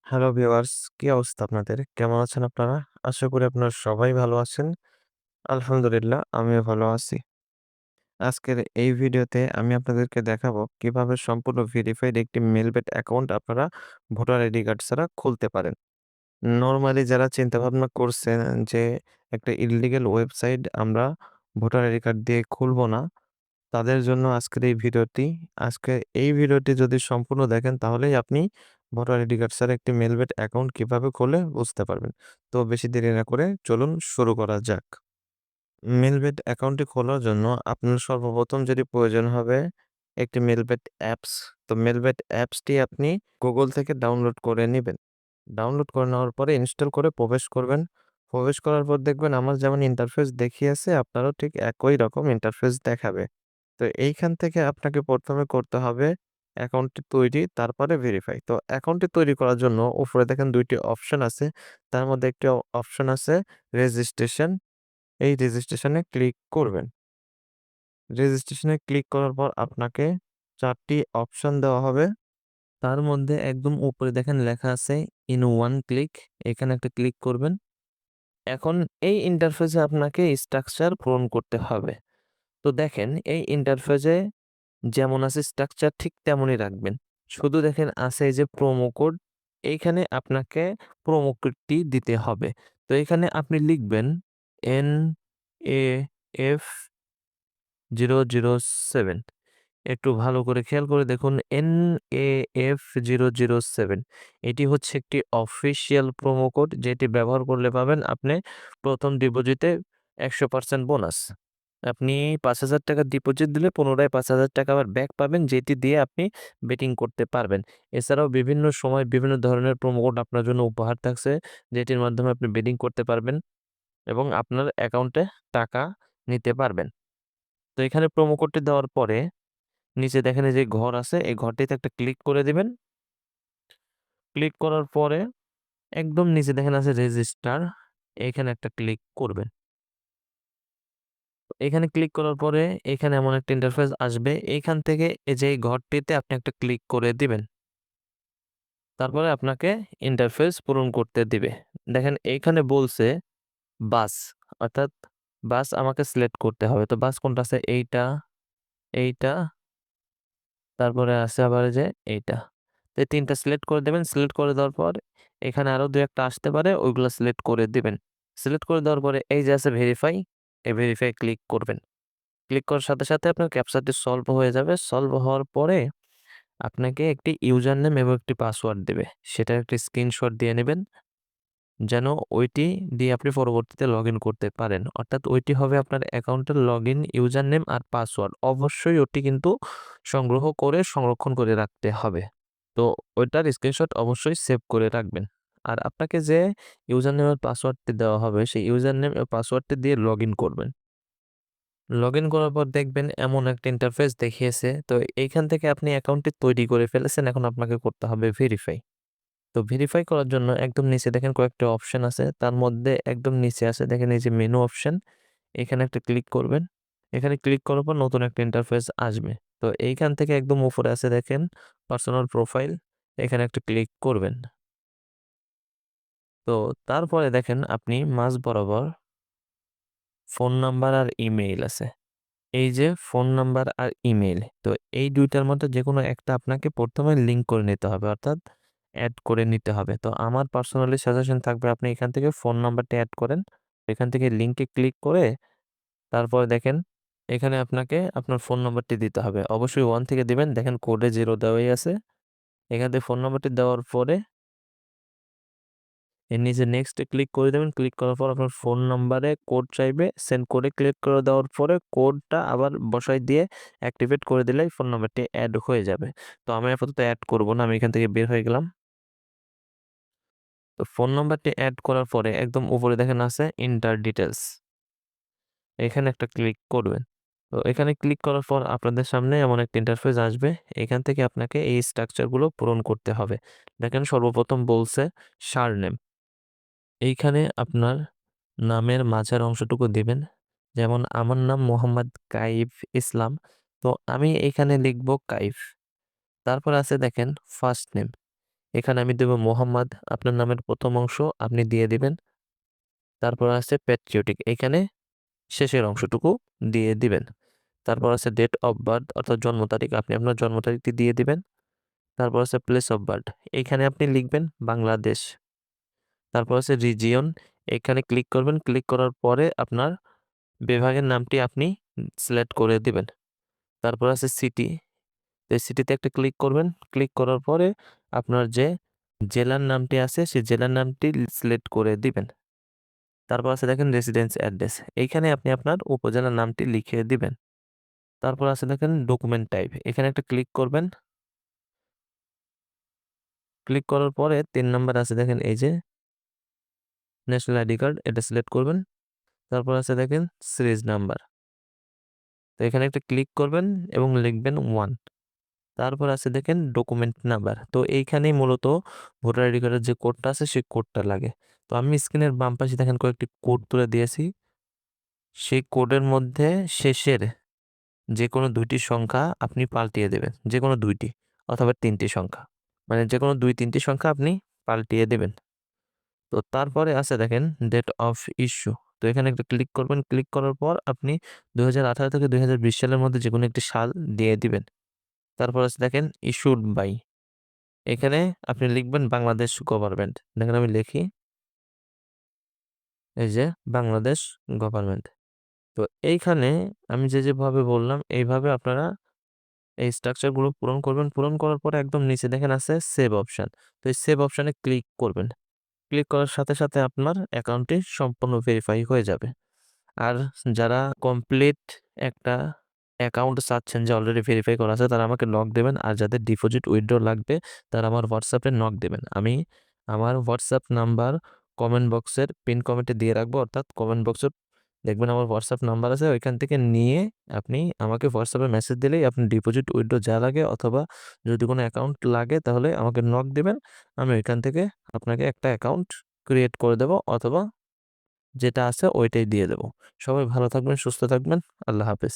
Hello viewers, কি অবস্থা আপনাদের? কেমন আছেন আপনারা? আশা করি আপনারা সবাই ভালো আছেন। আলহামদুলিল্লাহ, আমিও ভালো আছি। আজকের এই ভিডিওতে আমি আপনাদেরকে দেখাবো কিভাবে সম্পূর্ণ ভেরিফাইড একটি মেলবেট অ্যাকাউন্ট আপনারা ভোটার আইডি কার্ড ছাড়া খুলতে পারেন। নরমালি যারা চিন্তাভাবনা করছেন যে একটা ইল্লিগ্যাল ওয়েবসাইট আমরা ভোটার আইডি কার্ড দিয়ে খুলবো না, তাদের জন্য আজকের এই ভিডিওটি। আজকে এই ভিডিওটি যদি সম্পূর্ণ দেখেন তাহলেই আপনি ভোটার আইডি কার্ড ছাড়া একটি মেলবেট অ্যাকাউন্ট কিভাবে খোলে বুঝতে পারবেন। তো বেশি দেরি না করে চলুন শুরু করা যাক। মেলবেট অ্যাকাউন্টটি খোলার জন্য আপনার সর্বপ্রথম যেটি প্রয়োজন হবে একটি মেলবেট অ্যাপস। তো মেলবেট অ্যাপসটি আপনি গুগল থেকে ডাউনলোড করে নিবেন। ডাউনলোড করে নেওয়ার পরে ইনস্টল করে প্রবেশ করবেন। প্রবেশ করার পর দেখবেন আমার যেমন ইন্টারফেস দেখিয়েছে আপনারও ঠিক একই রকম ইন্টারফেস দেখাবে। তো এইখান থেকে আপনাকে ১ম এ করতে হবে অ্যাকাউন্টটি তৈরি, তারপরে ভেরিফাই। তো অ্যাকাউন্টটি তৈরি করার জন্য উপরে দেখেন ২ টি অপশন আছে। তার মধ্যে একটি অপশন আছে রেজিস্ট্রেশন। এই রেজিস্ট্রেশনে ক্লিক করবেন। রেজিস্ট্রেশনে ক্লিক করার পর আপনাকে ৪ টি অপশন দেওয়া হবে। তার মধ্যে একদম উপরে দেখেন লেখা আছে ইন ওয়ান ক্লিক, এখানে একটা ক্লিক করবেন। এখন এই ইন্টারফেসে আপনাকে স্ট্রাকচার পূরণ করতে হবে। তো দেখেন এই ইন্টারফেসে যেমন আছে স্ট্রাকচার ঠিক তেমনই রাখবেন। শুধু দেখেন আছে এই যে প্রোমো কোড, এইখানে আপনাকে প্রোমো কোডটি দিতে হবে। তো এখানে আপনি লিখবেন NAF007। একটু ভালো করে খেয়াল করে দেখুন NAF007 এটি হচ্ছে একটি অফিসিয়াল প্রোমো কোড যেটি ব্যবহার করলে পাবেন আপনি ১ম ডিপোজিটে ১০০% বোনাস। আপনি ৳৫,০০০ ডিপোজিট দিলে পুনরায় ৳৫,০০০ আবার ব্যাক পাবেন যেটি দিয়ে আপনি বেটিং করতে পারবেন। এছাড়াও বিভিন্ন সময় বিভিন্ন ধরনের প্রোমো কোড আপনার জন্য উপহার থাকছে যেটির মাধ্যমে আপনি বেটিং করতে পারবেন এবং আপনার অ্যাকাউন্টে টাকা নিতে পারবেন। তো এখানে প্রোমো কোডটি দেওয়ার পরে নিচে দেখেন এই যে ঘর আছে, এই ঘরটিতে একটা ক্লিক করে দিবেন। ক্লিক করার পরে একদম নিচে দেখেন আছে রেজিস্টার, এখানে একটা ক্লিক করবেন। এখানে ক্লিক করার পরে এখানে এমন একটা ইন্টারফেস আসবে। এইখান থেকে এই যে এই ঘরটিতে আপনি একটা ক্লিক করে দিবেন। তারপরে আপনাকে ইন্টারফেস পূরণ করতে দিবে। দেখেন এইখানে বলছে বাস, অর্থাৎ বাস আমাকে সিলেক্ট করতে হবে। তো বাস কোনটা আছে? এইটা, এইটা, তারপরে আছে আবার এই যে এইটা। তো এই ৩ টা সিলেক্ট করে দিবেন। সিলেক্ট করে দেওয়ার পর এখানে আরো ২-১ টা আসতে পারে, ওইগুলা সিলেক্ট করে দিবেন। সিলেক্ট করে দেওয়ার পরে এই যে আছে ভেরিফাই, এই ভেরিফাই ক্লিক করবেন। ক্লিক করার সাথে, সাথে আপনার ক্যাপচাটি সলভ হয়ে যাবে। সলভ হওয়ার পরে আপনাকে একটি ইউজার নেম এবং একটি পাসওয়ার্ড দিবে। সেটার একটি স্ক্রিনশট দিয়ে নিবেন। যেন ওইটি দিয়ে আপনি পরবর্তীতে লগইন করতে পারেন। অর্থাৎ ওইটি হবে আপনার অ্যাকাউন্টের লগইন ইউজার নেম আর পাসওয়ার্ড। অবশ্যই ওটি কিন্তু সংগ্রহ করে সংরক্ষণ করে রাখতে হবে। তো ওইটার স্ক্রিনশট অবশ্যই সেভ করে রাখবেন। আর আপনাকে যে ইউজার নেম আর পাসওয়ার্ডটি দেওয়া হবে সেই ইউজার নেম এবং পাসওয়ার্ডটি দিয়ে লগইন করবেন। লগইন করার পর দেখবেন এমন একটা ইন্টারফেস দেখিয়েছে। তো এইখান থেকে আপনি অ্যাকাউন্টটি তৈরি করে ফেলেছেন। এখন আপনাকে করতে হবে ভেরিফাই। তো ভেরিফাই করার জন্য একদম নিচে দেখেন কয়েকটা অপশন আছে। তার মধ্যে একদম নিচে আছে দেখেন এই যে মেনু অপশন। এখানে একটা ক্লিক করবেন। এখানে ক্লিক করার পর নতুন একটা ইন্টারফেস আসবে। তো এইখান থেকে একদম উপরে আছে দেখেন পার্সোনাল প্রোফাইল। এখানে একটা ক্লিক করবেন। তো তারপরে দেখেন আপনি মাঝ বরাবর ফোন নাম্বার আর ইমেইল আছে। এই যে ফোন নাম্বার আর ইমেইল। তো এই ২ টার মধ্যে যেকোনো একটা আপনাকে ১ম এ লিঙ্ক করে নিতে হবে। অর্থাৎ এড করে নিতে হবে। তো আমার পার্সোনালি সাজেশন থাকবে আপনি এখান থেকে ফোন নাম্বারটা এড করেন। এখান থেকে লিঙ্কে ক্লিক করে তারপরে দেখেন এখানে আপনাকে আপনার ফোন নাম্বারটি দিতে হবে। অবশ্যই 1 থেকে দিবেন। দেখেন কোডে 0 দেওয়াই আছে। এখান থেকে ফোন নাম্বারটি দেওয়ার পরে এর নিচে নেক্সট এ ক্লিক করে দেবেন। ক্লিক করার পর আপনার ফোন নাম্বারে কোড চাইবে। সেন্ড কোডে ক্লিক করে দেওয়ার পরে কোডটা আবার বসায় দিয়ে অ্যাক্টিভেট করে দিলেই ফোন নাম্বারটি এড হয়ে যাবে। তো আমি আপাতত এড করব না। আমি এখান থেকে বের হয়ে গেলাম। তো ফোন নাম্বারটি এড করার পরে একদম উপরে দেখেন আছে এন্টার ডিটেইলস। এখানে একটা ক্লিক করবেন। তো এখানে ক্লিক করার পর আপনাদের সামনে এমন একটা ইন্টারফেস আসবে। এখান থেকে আপনাকে এই স্ট্রাকচার গুলো পূরণ করতে হবে। দেখেন সর্বপ্রথম বলছে সারনেম। এইখানে আপনার নামের মাঝের অংশটুকু দিবেন। যেমন আমার নাম মোহাম্মদ কাইফ ইসলাম। তো আমি এখানে লিখব কাইফ। তারপর আছে দেখেন ফার্স্ট নেম। এখানে আমি দেব মোহাম্মদ, আপনার নামের প্রথম অংশ আপনি দিয়ে দিবেন। তারপর আছে প্যাট্রিয়টিক, এখানে শেষের অংশটুকু দিয়ে দিবেন। তারপর আছে ডেট অফ বার্থ অর্থাৎ জন্ম তারিখ, আপনি আপনার জন্ম তারিখটি দিয়ে দিবেন। তারপর আছে প্লেস অফ বার্থ, এখানে আপনি লিখবেন বাংলাদেশ। তারপর আছে রিজিয়ন, এখানে ক্লিক করবেন, ক্লিক করার পরে আপনার বিভাগের নামটি আপনি সিলেক্ট করে দিবেন। তারপর আছে সিটি, এই সিটিতে একটা ক্লিক করবেন, ক্লিক করার পরে আপনার যে জেলার নামটি আছে সেই জেলার নামটি সিলেক্ট করে দিবেন। তারপর আছে দেখেন রেসিডেন্স অ্যাড্রেস, এইখানে আপনি আপনার উপজেলার নামটি লিখে দিবেন। তারপর আছে দেখেন ডকুমেন্ট টাইপ, এখানে একটা ক্লিক করবেন, ক্লিক করার পরে 3 নাম্বার আছে দেখেন এই যে ন্যাশনাল আইডি কার্ড, এটা সিলেক্ট করবেন। তারপর আছে দেখেন সিরিজ নাম্বার, তো এখানে একটা ক্লিক করবেন এবং লিখবেন 1। তারপর আছে দেখেন ডকুমেন্ট নাম্বার, তো এইখানেই মূলত ভোটার আইডি কার্ডের যে কোডটা আছে সেই কোডটা লাগে। তো আমি স্ক্রিনের বাম পাশে দেখেন কয়েকটি কোড তুলে দিয়েছি, সেই কোডের মধ্যে শেষের যে কোনো 2টি সংখ্যা আপনি পাল্টিয়ে দেবেন, যে কোনো 2টি অথবা 3টি সংখ্যা, মানে যে কোনো 2-3টি সংখ্যা আপনি পাল্টিয়ে দেবেন। তো তারপরে আছে দেখেন ডেট অফ ইস্যু, তো এখানে একটা ক্লিক করবেন, ক্লিক করার পর আপনি 2018 থেকে 2020 সালের মধ্যে যে কোনো একটি সাল দিয়ে দিবেন। তারপর আছে দেখেন ইস্যুড বাই, এখানে আপনি লিখবেন বাংলাদেশ গভর্নমেন্ট, দেখেন আমি লিখি এই যে বাংলাদেশ গভর্নমেন্ট। তো এইখানে আমি যেভাবে বললাম এইভাবে আপনারা এই স্ট্রাকচারগুলো পূরণ করবেন। পূরণ করার পরে একদম নিচে দেখেন আছে সেভ অপশন, তো এই সেভ অপশনে ক্লিক করবেন। ক্লিক করার সাথে সাথে আপনার অ্যাকাউন্টটি সম্পূর্ণ ভেরিফাই হয়ে যাবে। আর যারা কমপ্লিট একটা অ্যাকাউন্ট চাচ্ছেন যে অলরেডি ভেরিফাই করা আছে, তারা আমাকে নক দেবেন। আর যাদের ডিপোজিট উইথড্র লাগবে তারা আমার হোয়াটসঅ্যাপে নক দেবেন। আমি আমার হোয়াটসঅ্যাপ নাম্বার কমেন্ট বক্সের পিন কমেন্টে দিয়ে রাখবো, অর্থাৎ কমেন্ট বক্সে দেখবেন আমার হোয়াটসঅ্যাপ নাম্বার আছে, ওইখান থেকে নিয়ে আপনি আমাকে হোয়াটসঅ্যাপে মেসেজ দিলেই আপনি ডিপোজিট উইথড্র যা লাগে অথবা যদি কোনো অ্যাকাউন্ট লাগে তাহলে আমাকে নক দিবেন। আমি ওইখান থেকে আপনাকে একটা অ্যাকাউন্ট ক্রিয়েট করে দেবো অথবা যেটা আছে ওইটাই দিয়ে দেবো। সবাই ভালো থাকবেন, সুস্থ থাকবেন। আল্লাহ হাফেজ।